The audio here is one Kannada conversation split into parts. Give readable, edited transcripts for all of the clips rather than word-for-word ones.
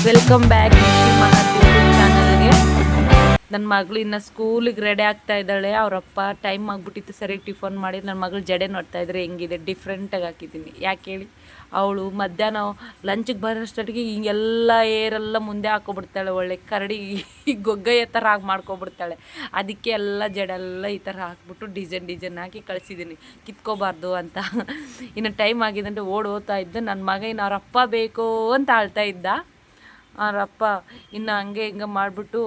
ವೆಲ್ಕಮ್ ಬ್ಯಾಕ್ ಚಾನಲ್ಗೆ. ನನ್ನ ಮಗಳು ಇನ್ನು ಸ್ಕೂಲಿಗೆ ರೆಡಿ ಆಗ್ತಾ ಇದ್ದಾಳೆ. ಅವರಪ್ಪ ಟೈಮ್ ಆಗಿಬಿಟ್ಟಿತ್ತು, ಸರಿ ಟಿಫನ್ ಮಾಡಿ ನನ್ನ ಮಗಳು ಜಡೆ ನೋಡ್ತಾ ಇದ್ರೆ ಹೆಂಗಿದೆ ಡಿಫ್ರೆಂಟಾಗಿ ಹಾಕಿದ್ದೀನಿ. ಯಾಕೆ ಹೇಳಿ, ಅವಳು ಮಧ್ಯಾಹ್ನ ಲಂಚಿಗೆ ಬರೋಷ್ಟೊತ್ತಿಗೆ ಹಿಂಗೆಲ್ಲ ಏರೆಲ್ಲ ಮುಂದೆ ಹಾಕೊಬಿಡ್ತಾಳೆ, ಒಳ್ಳೆ ಕರಡಿ ಗೊಗ್ಗಯ್ಯ ಥರ ಆಗಿ ಮಾಡ್ಕೊಬಿಡ್ತಾಳೆ. ಅದಕ್ಕೆ ಎಲ್ಲ ಜಡೆಲ್ಲ ಈ ಥರ ಹಾಕ್ಬಿಟ್ಟು ಡಿಸೈನ್ ಹಾಕಿ ಕಳಿಸಿದ್ದೀನಿ, ಕಿತ್ಕೋಬಾರ್ದು ಅಂತ. ಇನ್ನು ಟೈಮ್ ಆಗಿದೆ ಅಂತ ಓಡ್ತಾ ಇದ್ದೆ. ನನ್ನ ಮಗ ಇನ್ನು ಅವರಪ್ಪ ಬೇಕು ಅಂತ ಆಳ್ತಾ ಇದ್ದ. ಅವರಪ್ಪ ಇನ್ನು ಹಂಗೆ ಹಿಂಗೆ ಮಾಡಿಬಿಟ್ಟು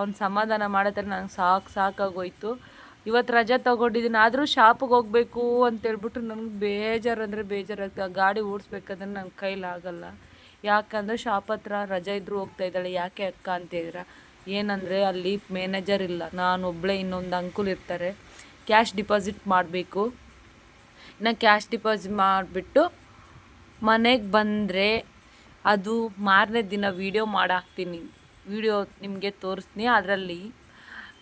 ಅವ್ನು ಸಮಾಧಾನ ಮಾಡತ್ತಾರೆ. ನಂಗೆ ಸಾಕಾಗೋಯ್ತು. ಇವತ್ತು ರಜೆ ತೊಗೊಂಡಿದ್ದೀನಿ, ಆದರೂ ಶಾಪಿಗೆ ಹೋಗಬೇಕು ಅಂತೇಳ್ಬಿಟ್ಟು ನನಗೆ ಬೇಜಾರು ಅಂದರೆ ಬೇಜಾರಾಗ್ತದೆ. ಆ ಗಾಡಿ ಓಡಿಸ್ಬೇಕಂದ್ರೆ ನನ್ನ ಕೈಲಾಗಲ್ಲ. ಯಾಕಂದರೆ ಶಾಪ್ ಹತ್ರ ರಜೆ ಇದ್ದರೂ ಹೋಗ್ತಾ ಇದ್ದಾಳೆ. ಯಾಕೆ ಅಕ್ಕ ಅಂತಿದ್ದೀರ, ಏನಂದರೆ ಅಲ್ಲಿ ಮ್ಯಾನೇಜರ್ ಇಲ್ಲ, ನಾನು ಒಬ್ಬಳೇ, ಇನ್ನೊಂದು ಅಂಕಲ್ ಇರ್ತಾರೆ. ಕ್ಯಾಶ್ ಡಿಪಾಸಿಟ್ ಮಾಡಬೇಕು. ಇನ್ನು ಕ್ಯಾಶ್ ಡಿಪಾಸಿಟ್ ಮಾಡಿಬಿಟ್ಟು ಮನೆಗೆ ಬಂದರೆ ಅದು ಮಾರನೇ ದಿನ ವೀಡಿಯೋ ಮಾಡಾಕ್ತೀನಿ. ವೀಡಿಯೋ ನಿಮಗೆ ತೋರಿಸ್ತೀನಿ. ಅದರಲ್ಲಿ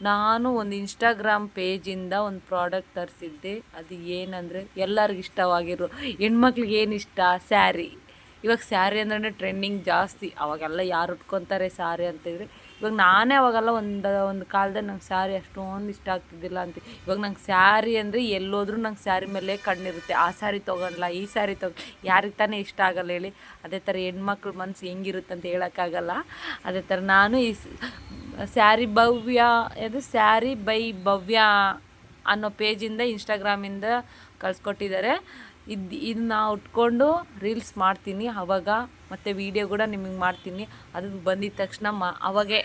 ನಾನು ಒಂದು ಇನ್ಸ್ಟಾಗ್ರಾಮ್ ಪೇಜಿಂದ ಒಂದು ಪ್ರಾಡಕ್ಟ್ ತರಿಸಿದ್ದೆ. ಅದು ಏನಂದರೆ ಎಲ್ಲರಿಗೂ ಇಷ್ಟವಾಗಿರೋ, ಹೆಣ್ಮಕ್ಳಿಗೆ ಏನು ಇಷ್ಟ, ಸ್ಯಾರಿ. ಇವಾಗ ಸ್ಯಾರಿ ಅಂದ್ರೆ ಟ್ರೆಂಡಿಂಗ್ ಜಾಸ್ತಿ. ಅವಾಗೆಲ್ಲ ಯಾರು ಉಟ್ಕೊತಾರೆ ಸ್ಯಾರಿ ಅಂತಿದ್ರೆ. ಇವಾಗ ನಾನೇ ಅವಾಗೆಲ್ಲ ಒಂದು ಕಾಲದಲ್ಲಿ ನಂಗೆ ಸ್ಯಾರಿ ಅಷ್ಟೊಂದು ಇಷ್ಟ ಆಗ್ತಿದ್ದಿಲ್ಲ ಅಂತ. ಇವಾಗ ನಂಗೆ ಸ್ಯಾರಿ ಅಂದರೆ ಎಲ್ಲೋದ್ರೂ ನಂಗೆ ಸ್ಯಾರಿ ಮೇಲೆ ಕಣ್ಣಿರುತ್ತೆ. ಆ ಸ್ಯಾರಿ ತೊಗೊಳಲ್ಲ, ಈ ಸ್ಯಾರಿ ಯಾರಿಗೆ ತಾನೇ ಇಷ್ಟ ಆಗಲ್ಲ ಹೇಳಿ. ಅದೇ ಥರ ಹೆಣ್ಮಕ್ಳ ಮನಸ್ಸು ಹೆಂಗಿರುತ್ತೆ ಅಂತ ಹೇಳೋಕ್ಕಾಗಲ್ಲ. ಅದೇ ಥರ ನಾನು ಈ ಸ್ಯಾರಿ ಬೈ ಭವ್ಯ ಅನ್ನೋ ಪೇಜಿಂದ, ಇನ್ಸ್ಟಾಗ್ರಾಮಿಂದ ಕಳಿಸ್ಕೊಟ್ಟಿದ್ದಾರೆ. ಇದನ್ನ ಉಟ್ಕೊಂಡು ರೀಲ್ಸ್ ಮಾಡ್ತೀನಿ ಅವಾಗ, ಮತ್ತು ವೀಡಿಯೋ ಕೂಡ ನಿಮಗೆ ಮಾಡ್ತೀನಿ. ಅದು ಬಂದಿದ್ದ ತಕ್ಷಣ ಅವಾಗೆ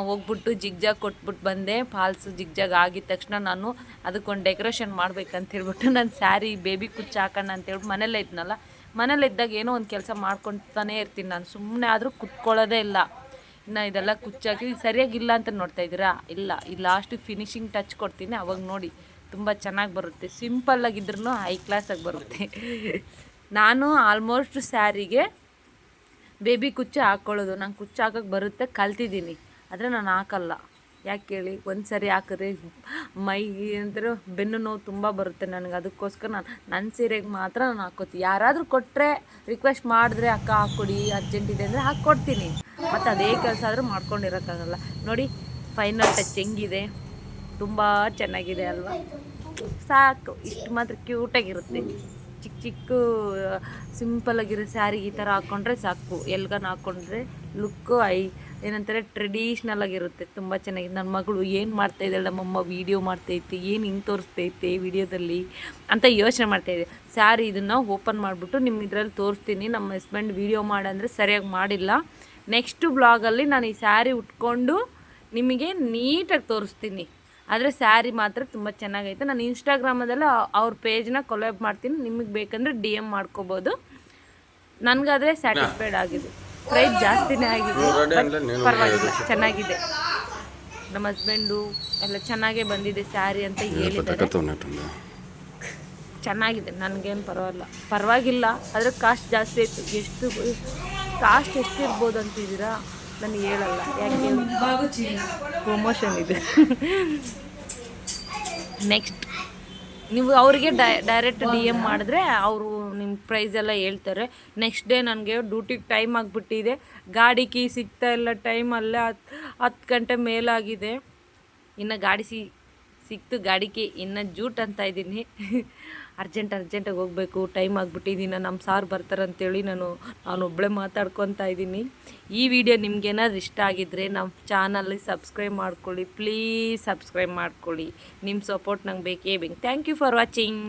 ಹೋಗ್ಬಿಟ್ಟು ಜಿಗ್ಜಾಗ್ ಕೊಟ್ಬಿಟ್ಟು ಬಂದೆ. ಫಾಲ್ಸು ಜಿಗ್ಜಾಗ್ ಆಗಿದ ತಕ್ಷಣ ನಾನು ಅದಕ್ಕೊಂದು ಡೆಕೋರೇಷನ್ ಮಾಡ್ಬೇಕಂತ ಹೇಳ್ಬಿಟ್ಟು ನಾನು ಸ್ಯಾರಿ ಬೇಬಿ ಕುಚ್ಚು ಹಾಕೋಣ ಅಂತೇಳ್ಬಿಟ್ಟು ಮನೇಲೇ ಇದ್ನಲ್ಲ, ಮನೇಲಿದ್ದಾಗ ಏನೋ ಒಂದು ಕೆಲಸ ಮಾಡ್ಕೊತಾನೇ ಇರ್ತೀನಿ ನಾನು. ಸುಮ್ಮನೆ ಆದರೂ ಕುತ್ಕೊಳ್ಳೋದೇ ಇಲ್ಲ. ಇನ್ನು ಇದೆಲ್ಲ ಕುಚ್ಚಾಕಿ ಸರಿಯಾಗಿಲ್ಲ ಅಂತ ನೋಡ್ತಾ ಇದ್ದೀರಾ, ಇಲ್ಲ ಈ ಲಾಸ್ಟಿಗೆ ಫಿನಿಶಿಂಗ್ ಟಚ್ ಕೊಡ್ತೀನಿ, ಅವಾಗ ನೋಡಿ ತುಂಬ ಚೆನ್ನಾಗಿ ಬರುತ್ತೆ. ಸಿಂಪಲ್ಲಾಗಿದ್ರೂ ಹೈ ಕ್ಲಾಸಾಗಿ ಬರುತ್ತೆ. ನಾನು ಆಲ್ಮೋಸ್ಟ್ ಸ್ಯಾರಿಗೆ ಬೇಬಿ ಕುಚ್ಚು ಹಾಕ್ಕೊಳ್ಳೋದು. ನಂಗೆ ಕುಚ್ಚು ಹಾಕೋಕ್ಕೆ ಬರುತ್ತೆ, ಕಲ್ತಿದ್ದೀನಿ. ಆದರೆ ನಾನು ಹಾಕಲ್ಲ. ಯಾಕೆ ಹೇಳಿ, ಒಂದು ಸರಿ ಹಾಕಿದ್ರೆ ಮೈಗೆ ಅಂದರೆ ಬೆನ್ನು ನೋವು ತುಂಬ ಬರುತ್ತೆ ನನಗೆ. ಅದಕ್ಕೋಸ್ಕರ ನನ್ನ ಸೀರೆಗೆ ಮಾತ್ರ ನಾನು ಹಾಕ್ಕೋತೀನಿ. ಯಾರಾದರೂ ಕೊಟ್ಟರೆ, ರಿಕ್ವೆಸ್ಟ್ ಮಾಡಿದ್ರೆ ಅಕ್ಕ ಹಾಕ್ಕೊಡಿ ಅರ್ಜೆಂಟ್ ಇದೆ ಅಂದರೆ ಹಾಕ್ಕೊಡ್ತೀನಿ. ಮತ್ತು ಅದೇ ಕೆಲಸ ಆದರೂ ಮಾಡ್ಕೊಂಡಿರೋಕ್ಕಾಗಲ್ಲ. ನೋಡಿ ಫೈನಲ್ ಟಚ್ ಹೆಂಗಿದೆ, ತುಂಬ ಚೆನ್ನಾಗಿದೆ ಅಲ್ವಾ? ಸಾಕು, ಇಷ್ಟು ಮಾತ್ರ ಕ್ಯೂಟಾಗಿರುತ್ತೆ. ಚಿಕ್ಕ ಸಿಂಪಲಾಗಿರೋ ಸ್ಯಾರಿ ಈ ಥರ ಹಾಕ್ಕೊಂಡ್ರೆ ಸಾಕು. ಎಲ್ಗನ ಹಾಕ್ಕೊಂಡ್ರೆ ಲುಕ್ಕು ಏನಂತಾರೆ ಟ್ರೆಡಿಷ್ನಲ್ ಆಗಿರುತ್ತೆ, ತುಂಬ ಚೆನ್ನಾಗಿದೆ. ನನ್ನ ಮಗಳು ಏನು ಮಾಡ್ತಾಯಿದ್ದಾಳೆ, ನಮ್ಮಮ್ಮ ವೀಡಿಯೋ ಮಾಡ್ತೈತಿ, ಏನು ಹಿಂಗೆ ತೋರಿಸ್ತೈತೆ ವೀಡಿಯೋದಲ್ಲಿ ಅಂತ ಯೋಚನೆ ಮಾಡ್ತಾಯಿದ್ದೆ. ಸ್ಯಾರಿ ಇದನ್ನು ಓಪನ್ ಮಾಡಿಬಿಟ್ಟು ನಿಮ್ಮ ಇದರಲ್ಲಿ ತೋರಿಸ್ತೀನಿ. ನಮ್ಮ ಹಸ್ಬೆಂಡ್ ವೀಡಿಯೋ ಮಾಡಂದರೆ ಸರಿಯಾಗಿ ಮಾಡಿಲ್ಲ. ನೆಕ್ಸ್ಟ್ ಬ್ಲಾಗಲ್ಲಿ ನಾನು ಈ ಸ್ಯಾರಿ ಉಟ್ಕೊಂಡು ನಿಮಗೆ ನೀಟಾಗಿ ತೋರಿಸ್ತೀನಿ. ಆದರೆ ಸ್ಯಾರಿ ಮಾತ್ರ ತುಂಬ ಚೆನ್ನಾಗೈತೆ. ನಾನು ಇನ್ಸ್ಟಾಗ್ರಾಮದಲ್ಲ ಅವ್ರ ಪೇಜ್ನ ಕೊಲಾಬ್ ಮಾಡ್ತೀನಿ. ನಿಮಗೆ ಬೇಕಂದರೆ DM ಮಾಡ್ಕೋಬೋದು. ನನಗಾದರೆ ಸ್ಯಾಟಿಸ್ಫೈಡ್ ಆಗಿದೆ. ಪ್ರೈಸ್ ಜಾಸ್ತಿನೇ ಆಗಿದೆ, ಪರವಾಗಿಲ್ಲ, ಚೆನ್ನಾಗಿದೆ. ನಮ್ಮ ಹಸ್ಬೆಂಡು ಎಲ್ಲ ಚೆನ್ನಾಗೇ ಬಂದಿದೆ ಸ್ಯಾರಿ ಅಂತ ಹೇಳಿದ್ದಾರೆ. ಚೆನ್ನಾಗಿದೆ, ನನಗೇನು ಪರವಾಗಿಲ್ಲ. ಆದರೆ ಕಾಸ್ಟ್ ಜಾಸ್ತಿ ಆಯಿತು. ಕಾಸ್ಟ್ ಎಷ್ಟಿರ್ಬೋದು ಅಂತಿದ್ದೀರಾ, ನನಗೆ ಹೇಳಲ್ಲ. ಯಾಕೆ ಪ್ರಮೋಷನ್ ಇದೆ. ನೆಕ್ಸ್ಟ್ ನೀವು ಅವರಿಗೆ ಡೈರೆಕ್ಟ್ DM ಮಾಡಿದ್ರೆ ಅವರು ನಿಮ್ಮ ಪ್ರೈಸ್ ಎಲ್ಲ ಹೇಳ್ತಾರೆ. ನೆಕ್ಸ್ಟ್ ಡೇ ನನಗೆ ಡ್ಯೂಟಿಗೆ ಟೈಮ್ ಆಗಿಬಿಟ್ಟಿದೆ. ಗಾಡಿ ಕೀ ಸಿಗ್ತಾ ಇಲ್ಲ, ಟೈಮಲ್ಲೇ 10 ಗಂಟೆ ಮೇಲಾಗಿದೆ. ಇನ್ನು ಗಾಡಿ ಸಿಕ್ತು, ಗಾಡಿ ಕೀ ಇನ್ನು ಜೂಟ್ ಅಂತ ಇದ್ದೀನಿ. ಅರ್ಜೆಂಟಾಗಿ ಹೋಗಬೇಕು, ಟೈಮ್ ಆಗಿಬಿಟ್ಟಿದ್ದೀನಿ. ನಮ್ಮ ಸಾರ್ ಬರ್ತಾರಂತೇಳಿ ನಾನು ಒಬ್ಬಳೇ ಮಾತಾಡ್ಕೊತಾ ಇದ್ದೀನಿ. ಈ ವಿಡಿಯೋ ನಿಮ್ಗೇನಾದ್ರು ಇಷ್ಟ ಆಗಿದ್ದರೆ ನಮ್ಮ ಚಾನಲ್ಲಿ ಸಬ್ಸ್ಕ್ರೈಬ್ ಮಾಡ್ಕೊಳ್ಳಿ, ಪ್ಲೀಸ್ ಸಬ್ಸ್ಕ್ರೈಬ್ ಮಾಡ್ಕೊಳ್ಳಿ. ನಿಮ್ಮ ಸಪೋರ್ಟ್ ನಂಗೆ ಬೇಕೇ ಬೇಕು. Thank you for watching.